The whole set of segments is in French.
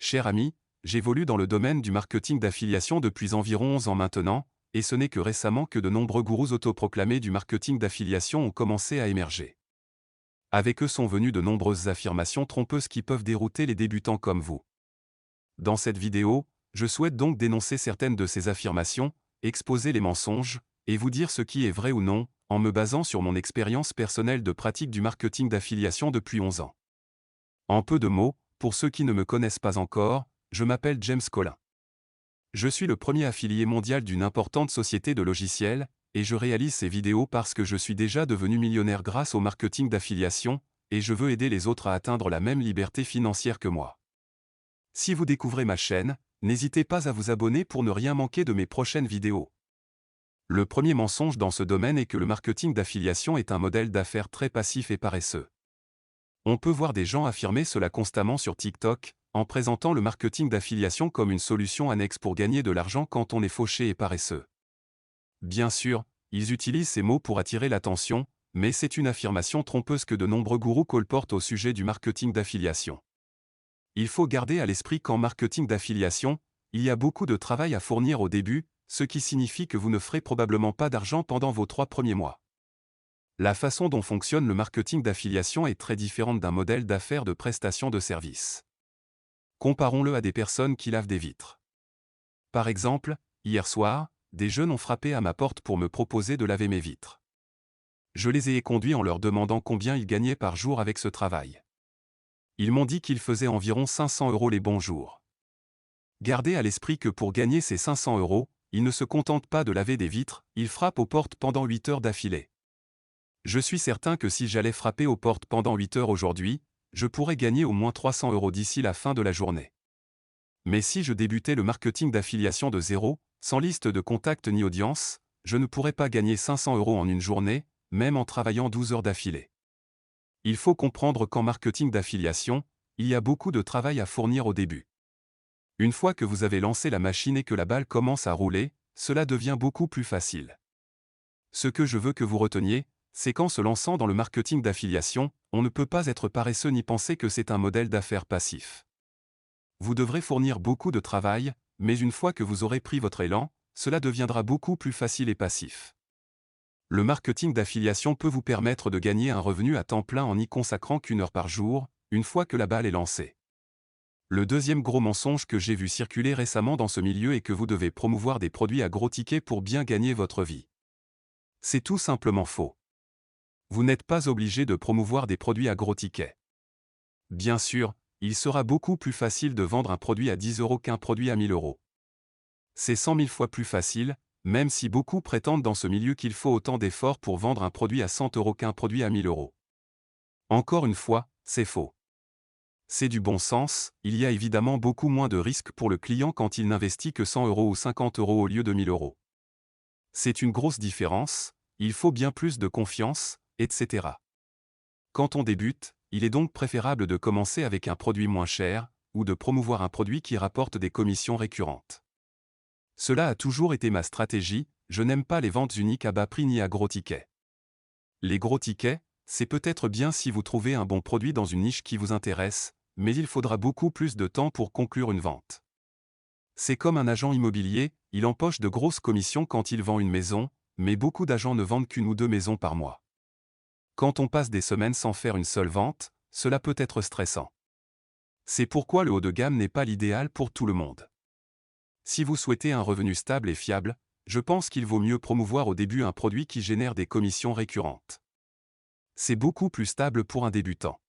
Cher ami, j'évolue dans le domaine du marketing d'affiliation depuis environ 11 ans maintenant, et ce n'est que récemment que de nombreux gourous autoproclamés du marketing d'affiliation ont commencé à émerger. Avec eux sont venues de nombreuses affirmations trompeuses qui peuvent dérouter les débutants comme vous. Dans cette vidéo, je souhaite donc dénoncer certaines de ces affirmations, exposer les mensonges, et vous dire ce qui est vrai ou non, en me basant sur mon expérience personnelle de pratique du marketing d'affiliation depuis 11 ans. En peu de mots, pour ceux qui ne me connaissent pas encore, je m'appelle James Collin. Je suis le premier affilié mondial d'une importante société de logiciels, et je réalise ces vidéos parce que je suis déjà devenu millionnaire grâce au marketing d'affiliation, et je veux aider les autres à atteindre la même liberté financière que moi. Si vous découvrez ma chaîne, n'hésitez pas à vous abonner pour ne rien manquer de mes prochaines vidéos. Le premier mensonge dans ce domaine est que le marketing d'affiliation est un modèle d'affaires très passif et paresseux. On peut voir des gens affirmer cela constamment sur TikTok, en présentant le marketing d'affiliation comme une solution annexe pour gagner de l'argent quand on est fauché et paresseux. Bien sûr, ils utilisent ces mots pour attirer l'attention, mais c'est une affirmation trompeuse que de nombreux gourous colportent au sujet du marketing d'affiliation. Il faut garder à l'esprit qu'en marketing d'affiliation, il y a beaucoup de travail à fournir au début, ce qui signifie que vous ne ferez probablement pas d'argent pendant vos 3 premiers mois. La façon dont fonctionne le marketing d'affiliation est très différente d'un modèle d'affaires de prestation de services. Comparons-le à des personnes qui lavent des vitres. Par exemple, hier soir, des jeunes ont frappé à ma porte pour me proposer de laver mes vitres. Je les ai conduits en leur demandant combien ils gagnaient par jour avec ce travail. Ils m'ont dit qu'ils faisaient environ 500 € les bons jours. Gardez à l'esprit que pour gagner ces 500 €, ils ne se contentent pas de laver des vitres, ils frappent aux portes pendant 8 heures d'affilée. Je suis certain que si j'allais frapper aux portes pendant 8 heures aujourd'hui, je pourrais gagner au moins 300 € d'ici la fin de la journée. Mais si je débutais le marketing d'affiliation de zéro, sans liste de contacts ni audience, je ne pourrais pas gagner 500 € en une journée, même en travaillant 12 heures d'affilée. Il faut comprendre qu'en marketing d'affiliation, il y a beaucoup de travail à fournir au début. Une fois que vous avez lancé la machine et que la balle commence à rouler, cela devient beaucoup plus facile. Ce que je veux que vous reteniez, c'est qu'en se lançant dans le marketing d'affiliation, on ne peut pas être paresseux ni penser que c'est un modèle d'affaires passif. Vous devrez fournir beaucoup de travail, mais une fois que vous aurez pris votre élan, cela deviendra beaucoup plus facile et passif. Le marketing d'affiliation peut vous permettre de gagner un revenu à temps plein en n'y consacrant qu'1 heure par jour, une fois que la balle est lancée. Le deuxième gros mensonge que j'ai vu circuler récemment dans ce milieu est que vous devez promouvoir des produits à gros tickets pour bien gagner votre vie. C'est tout simplement faux. Vous n'êtes pas obligé de promouvoir des produits à gros tickets. Bien sûr, il sera beaucoup plus facile de vendre un produit à 10 € qu'un produit à 1000 €. C'est 100 000 fois plus facile, même si beaucoup prétendent dans ce milieu qu'il faut autant d'efforts pour vendre un produit à 100 € qu'un produit à 1000 €. Encore une fois, c'est faux. C'est du bon sens, il y a évidemment beaucoup moins de risques pour le client quand il n'investit que 100 € ou 50 € au lieu de 1000 €. C'est une grosse différence, il faut bien plus de confiance, etc. Quand on débute, il est donc préférable de commencer avec un produit moins cher, ou de promouvoir un produit qui rapporte des commissions récurrentes. Cela a toujours été ma stratégie, je n'aime pas les ventes uniques à bas prix ni à gros tickets. Les gros tickets, c'est peut-être bien si vous trouvez un bon produit dans une niche qui vous intéresse, mais il faudra beaucoup plus de temps pour conclure une vente. C'est comme un agent immobilier, il empoche de grosses commissions quand il vend une maison, mais beaucoup d'agents ne vendent qu'1 ou 2 maisons par mois. Quand on passe des semaines sans faire une seule vente, cela peut être stressant. C'est pourquoi le haut de gamme n'est pas l'idéal pour tout le monde. Si vous souhaitez un revenu stable et fiable, je pense qu'il vaut mieux promouvoir au début un produit qui génère des commissions récurrentes. C'est beaucoup plus stable pour un débutant.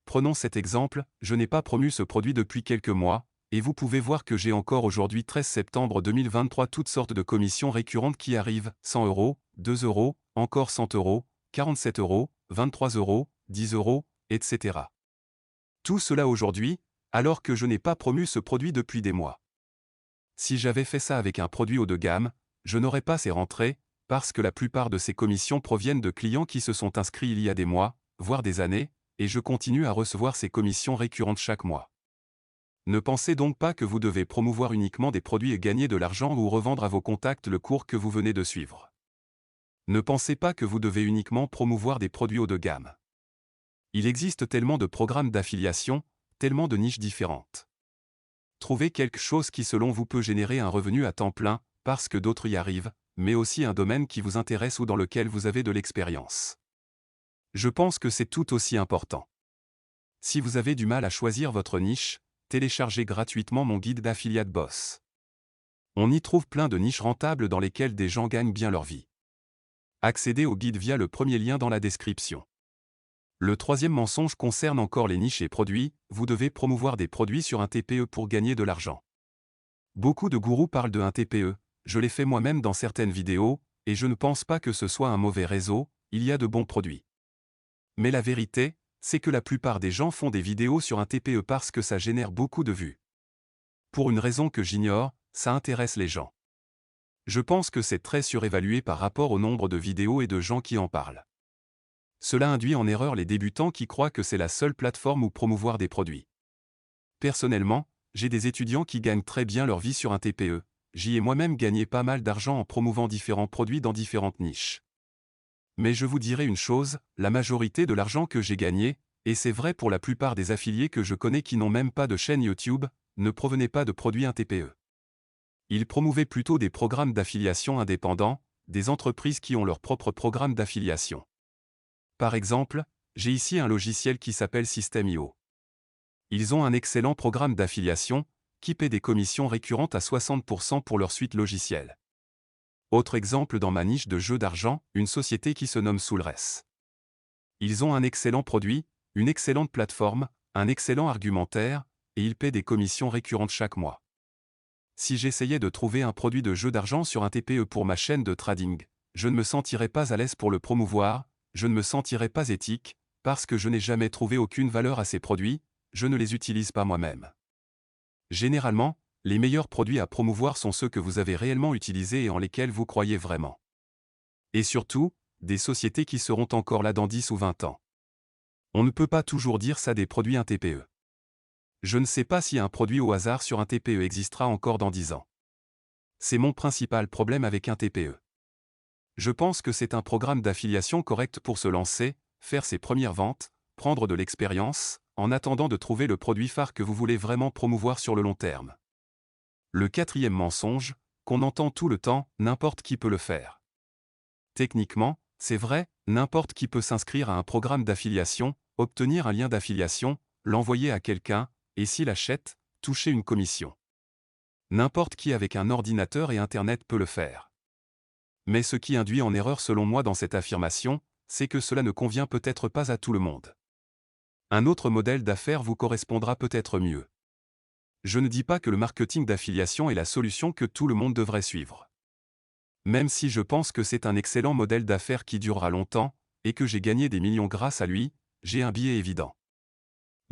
Prenons cet exemple, je n'ai pas promu ce produit depuis quelques mois, et vous pouvez voir que j'ai encore aujourd'hui 13 septembre 2023 toutes sortes de commissions récurrentes qui arrivent, 100 €, 2 €, encore 100 €, 47 €, 23 €, 10 €, etc. Tout cela aujourd'hui, alors que je n'ai pas promu ce produit depuis des mois. Si j'avais fait ça avec un produit haut de gamme, je n'aurais pas ces rentrées, parce que la plupart de ces commissions proviennent de clients qui se sont inscrits il y a des mois, voire des années, et je continue à recevoir ces commissions récurrentes chaque mois. Ne pensez donc pas que vous devez promouvoir uniquement des produits et gagner de l'argent ou revendre à vos contacts le cours que vous venez de suivre. Ne pensez pas que vous devez uniquement promouvoir des produits haut de gamme. Il existe tellement de programmes d'affiliation, tellement de niches différentes. Trouvez quelque chose qui selon vous peut générer un revenu à temps plein, parce que d'autres y arrivent, mais aussi un domaine qui vous intéresse ou dans lequel vous avez de l'expérience. Je pense que c'est tout aussi important. Si vous avez du mal à choisir votre niche, téléchargez gratuitement mon guide d'Affiliate Boss. On y trouve plein de niches rentables dans lesquelles des gens gagnent bien leur vie. Accédez au guide via le premier lien dans la description. Le troisième mensonge concerne encore les niches et produits, vous devez promouvoir des produits sur un TPE pour gagner de l'argent. Beaucoup de gourous parlent de un TPE, je l'ai fait moi-même dans certaines vidéos, et je ne pense pas que ce soit un mauvais réseau, il y a de bons produits. Mais la vérité, c'est que la plupart des gens font des vidéos sur un TPE parce que ça génère beaucoup de vues. Pour une raison que j'ignore, ça intéresse les gens. Je pense que c'est très surévalué par rapport au nombre de vidéos et de gens qui en parlent. Cela induit en erreur les débutants qui croient que c'est la seule plateforme où promouvoir des produits. Personnellement, j'ai des étudiants qui gagnent très bien leur vie sur un TPE, j'y ai moi-même gagné pas mal d'argent en promouvant différents produits dans différentes niches. Mais je vous dirai une chose, la majorité de l'argent que j'ai gagné, et c'est vrai pour la plupart des affiliés que je connais qui n'ont même pas de chaîne YouTube, ne provenait pas de produits un TPE. Ils promouvaient plutôt des programmes d'affiliation indépendants, des entreprises qui ont leur propre programme d'affiliation. Par exemple, j'ai ici un logiciel qui s'appelle System.io. Ils ont un excellent programme d'affiliation, qui paie des commissions récurrentes à 60% pour leur suite logicielle. Autre exemple dans ma niche de jeux d'argent, une société qui se nomme Soulress. Ils ont un excellent produit, une excellente plateforme, un excellent argumentaire, et ils paient des commissions récurrentes chaque mois. Si j'essayais de trouver un produit de jeu d'argent sur un TPE pour ma chaîne de trading, je ne me sentirais pas à l'aise pour le promouvoir, je ne me sentirais pas éthique, parce que je n'ai jamais trouvé aucune valeur à ces produits, je ne les utilise pas moi-même. Généralement, les meilleurs produits à promouvoir sont ceux que vous avez réellement utilisés et en lesquels vous croyez vraiment. Et surtout, des sociétés qui seront encore là dans 10 ou 20 ans. On ne peut pas toujours dire ça des produits un TPE. Je ne sais pas si un produit au hasard sur un TPE existera encore dans 10 ans. C'est mon principal problème avec un TPE. Je pense que c'est un programme d'affiliation correct pour se lancer, faire ses premières ventes, prendre de l'expérience, en attendant de trouver le produit phare que vous voulez vraiment promouvoir sur le long terme. Le quatrième mensonge, qu'on entend tout le temps, n'importe qui peut le faire. Techniquement, c'est vrai, n'importe qui peut s'inscrire à un programme d'affiliation, obtenir un lien d'affiliation, l'envoyer à quelqu'un, et s'il achète, toucher une commission. N'importe qui avec un ordinateur et Internet peut le faire. Mais ce qui induit en erreur selon moi dans cette affirmation, c'est que cela ne convient peut-être pas à tout le monde. Un autre modèle d'affaires vous correspondra peut-être mieux. Je ne dis pas que le marketing d'affiliation est la solution que tout le monde devrait suivre. Même si je pense que c'est un excellent modèle d'affaires qui durera longtemps, et que j'ai gagné des millions grâce à lui, j'ai un biais évident.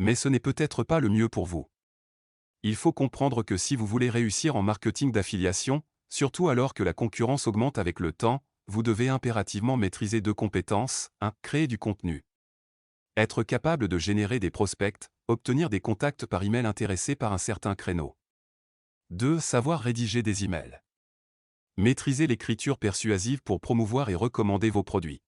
Mais ce n'est peut-être pas le mieux pour vous. Il faut comprendre que si vous voulez réussir en marketing d'affiliation, surtout alors que la concurrence augmente avec le temps, vous devez impérativement maîtriser deux compétences, 1. Créer du contenu. Être capable de générer des prospects, obtenir des contacts par email intéressés par un certain créneau. 2. Savoir rédiger des emails. Maîtriser l'écriture persuasive pour promouvoir et recommander vos produits.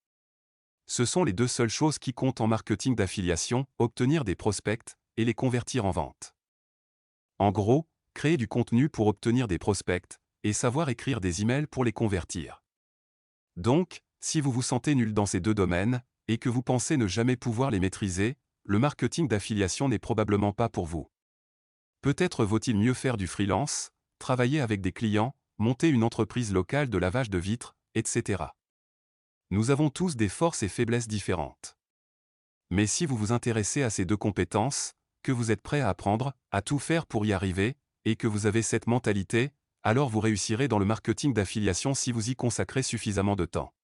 Ce sont les deux seules choses qui comptent en marketing d'affiliation, obtenir des prospects et les convertir en vente. En gros, créer du contenu pour obtenir des prospects et savoir écrire des emails pour les convertir. Donc, si vous vous sentez nul dans ces deux domaines, et que vous pensez ne jamais pouvoir les maîtriser, le marketing d'affiliation n'est probablement pas pour vous. Peut-être vaut-il mieux faire du freelance, travailler avec des clients, monter une entreprise locale de lavage de vitres, etc. Nous avons tous des forces et faiblesses différentes. Mais si vous vous intéressez à ces deux compétences, que vous êtes prêt à apprendre, à tout faire pour y arriver, et que vous avez cette mentalité, alors vous réussirez dans le marketing d'affiliation si vous y consacrez suffisamment de temps.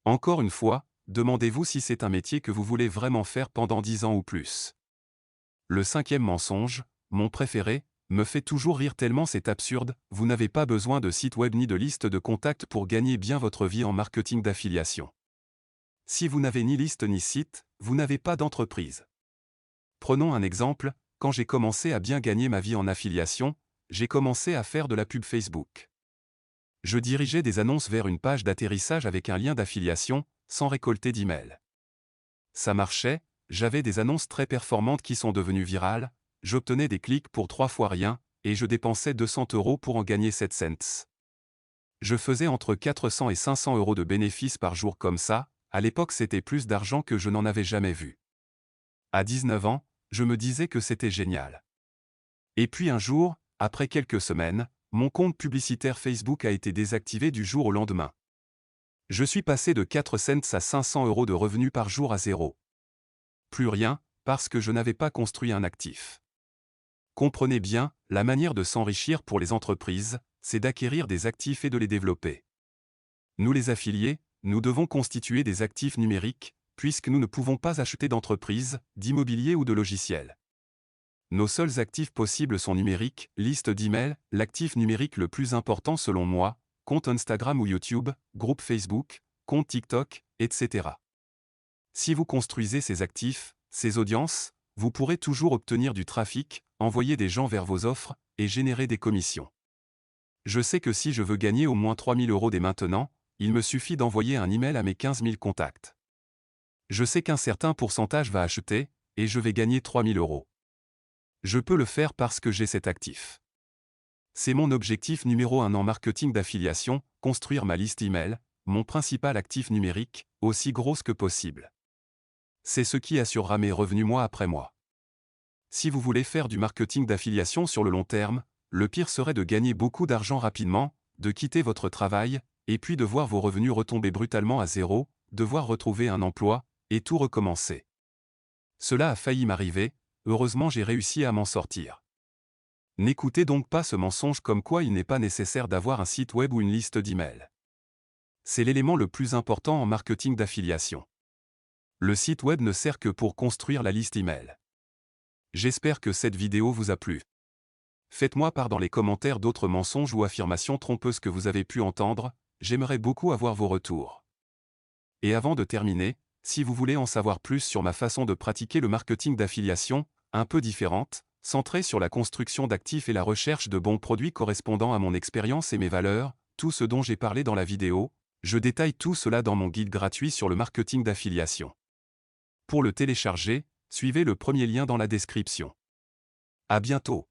Encore une fois, demandez-vous si c'est un métier que vous voulez vraiment faire pendant 10 ans ou plus. Le cinquième mensonge, mon préféré, me fait toujours rire tellement c'est absurde, vous n'avez pas besoin de site web ni de liste de contacts pour gagner bien votre vie en marketing d'affiliation. Si vous n'avez ni liste ni site, vous n'avez pas d'entreprise. Prenons un exemple, quand j'ai commencé à bien gagner ma vie en affiliation, j'ai commencé à faire de la pub Facebook. Je dirigeais des annonces vers une page d'atterrissage avec un lien d'affiliation, sans récolter d'email. Ça marchait, j'avais des annonces très performantes qui sont devenues virales, j'obtenais des clics pour 3 fois rien, et je dépensais 200 € pour en gagner 7 cents. Je faisais entre 400 et 500 € de bénéfices par jour comme ça, à l'époque c'était plus d'argent que je n'en avais jamais vu. À 19 ans, je me disais que c'était génial. Et puis un jour, après quelques semaines, mon compte publicitaire Facebook a été désactivé du jour au lendemain. Je suis passé de 4 cents à 500 € de revenus par jour à zéro. Plus rien, parce que je n'avais pas construit un actif. Comprenez bien, la manière de s'enrichir pour les entreprises, c'est d'acquérir des actifs et de les développer. Nous les affiliés, nous devons constituer des actifs numériques, puisque nous ne pouvons pas acheter d'entreprises, d'immobilier ou de logiciels. Nos seuls actifs possibles sont numériques, liste d'emails, l'actif numérique le plus important selon moi, compte Instagram ou YouTube, groupe Facebook, compte TikTok, etc. Si vous construisez ces actifs, ces audiences, vous pourrez toujours obtenir du trafic, envoyer des gens vers vos offres, et générer des commissions. Je sais que si je veux gagner au moins 3 000 € dès maintenant, il me suffit d'envoyer un email à mes 15 000 contacts. Je sais qu'un certain pourcentage va acheter, et je vais gagner 3 000 €. Je peux le faire parce que j'ai cet actif. C'est mon objectif numéro 1 en marketing d'affiliation, construire ma liste email, mon principal actif numérique, aussi grosse que possible. C'est ce qui assurera mes revenus mois après mois. Si vous voulez faire du marketing d'affiliation sur le long terme, le pire serait de gagner beaucoup d'argent rapidement, de quitter votre travail, et puis de voir vos revenus retomber brutalement à zéro, devoir retrouver un emploi, et tout recommencer. Cela a failli m'arriver, heureusement j'ai réussi à m'en sortir. N'écoutez donc pas ce mensonge comme quoi il n'est pas nécessaire d'avoir un site web ou une liste d'emails. C'est l'élément le plus important en marketing d'affiliation. Le site web ne sert que pour construire la liste email. J'espère que cette vidéo vous a plu. Faites-moi part dans les commentaires d'autres mensonges ou affirmations trompeuses que vous avez pu entendre, j'aimerais beaucoup avoir vos retours. Et avant de terminer, si vous voulez en savoir plus sur ma façon de pratiquer le marketing d'affiliation, un peu différente, centrée sur la construction d'actifs et la recherche de bons produits correspondant à mon expérience et mes valeurs, tout ce dont j'ai parlé dans la vidéo, je détaille tout cela dans mon guide gratuit sur le marketing d'affiliation. Pour le télécharger, suivez le premier lien dans la description. À bientôt.